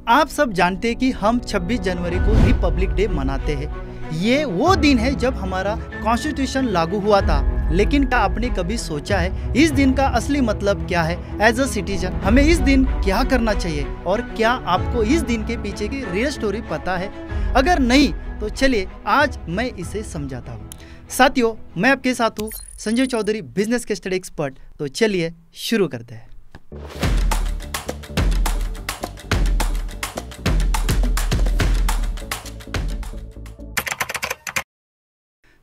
आप सब जानते हैं कि हम 26 जनवरी को रिपब्लिक डे मनाते हैं। ये वो दिन है जब हमारा कॉन्स्टिट्यूशन लागू हुआ था। लेकिन क्या आपने कभी सोचा है इस दिन का असली मतलब क्या है? एज अ सिटीजन हमें इस दिन क्या करना चाहिए और क्या आपको इस दिन के पीछे की रियल स्टोरी पता है? अगर नहीं तो चलिए आज मैं इसे समझाता हूँ। साथियों, मैं आपके साथ हूँ संजय चौधरी, बिजनेस के स्टडी एक्सपर्ट। तो चलिए शुरू करते हैं।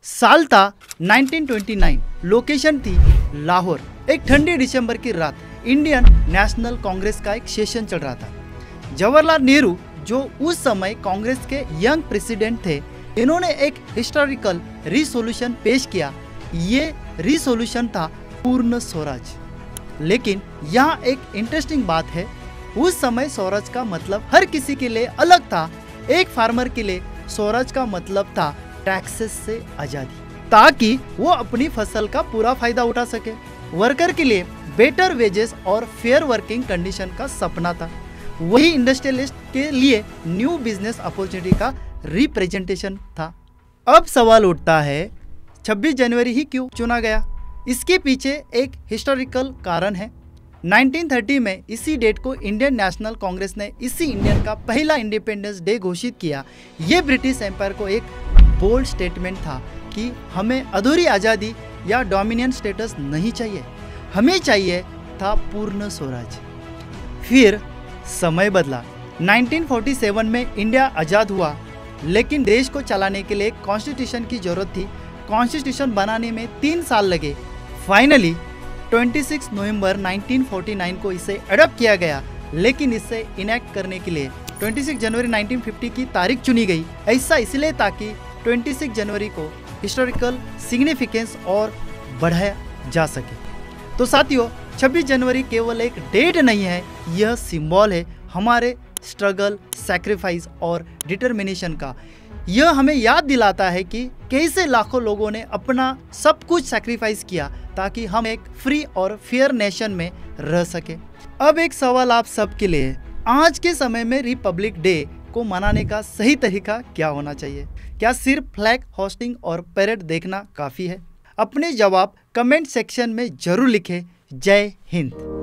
साल था 1929, लोकेशन थी लाहौर। एक ठंडी दिसंबर की रात इंडियन नेशनल कांग्रेस का एक सेशन चल रहा था। जवाहरलाल नेहरू जो उस समय कांग्रेस के यंग प्रेसिडेंट थे, इन्होंने एक हिस्टोरिकल रिसोल्यूशन पेश किया। ये रिसोल्यूशन था पूर्ण स्वराज। लेकिन यहाँ एक इंटरेस्टिंग बात है, उस समय स्वराज का मतलब हर किसी के लिए अलग था। एक फार्मर के लिए स्वराज का मतलब था टैक्सेस से आजादी, ताकि वो अपनी फसल का पूरा फायदा उठा सके। वर्कर के लिए बेटर वेजेस और फेयर वर्किंग कंडीशन का सपना था। वही इंडस्ट्रियलिस्ट के लिए न्यू बिजनेस अपॉर्चुनिटी का रिप्रेजेंटेशन था। अब सवाल उठता है 26 जनवरी ही क्यों चुना गया? इसके पीछे एक हिस्टोरिकल कारण है। 1930 में इसी डेट को इंडियन नेशनल कांग्रेस ने इसी इंडियन का पहला इंडिपेंडेंस डे घोषित किया। ये ब्रिटिश एम्पायर को एक बोल्ड स्टेटमेंट था कि हमें अधूरी आज़ादी या डोमिनियन स्टेटस नहीं चाहिए, हमें चाहिए था पूर्ण स्वराज। फिर समय बदला। 1947 में इंडिया आज़ाद हुआ, लेकिन देश को चलाने के लिए कॉन्स्टिट्यूशन की जरूरत थी। कॉन्स्टिट्यूशन बनाने में 3 साल लगे। फाइनली 26 नवंबर 1949 को इसे एडॉप्ट किया गया, लेकिन इसे इनेक्ट करने के लिए 26 जनवरी 1950 की तारीख चुनी गई। ऐसा इसलिए ताकि 26 जनवरी को हिस्टोरिकल सिग्निफिकेंस और बढ़ाया जा सके। तो साथियों, 26 जनवरी केवल एक डेट नहीं है, यह सिंबल है हमारे स्ट्रगल, सैक्रिफाइस और डिटर्मिनेशन का। यह हमें याद दिलाता है कि कैसे लाखों लोगों ने अपना सब कुछ सैक्रिफाइस किया ताकि हम एक फ्री और फेयर नेशन में रह सके। अब एक सवाल आप सबके लिए, आज के समय में रिपब्लिक डे को मनाने का सही तरीका क्या होना चाहिए? क्या सिर्फ फ्लैग होस्टिंग और परेड देखना काफ़ी है? अपने जवाब कमेंट सेक्शन में जरूर लिखें। जय हिंद।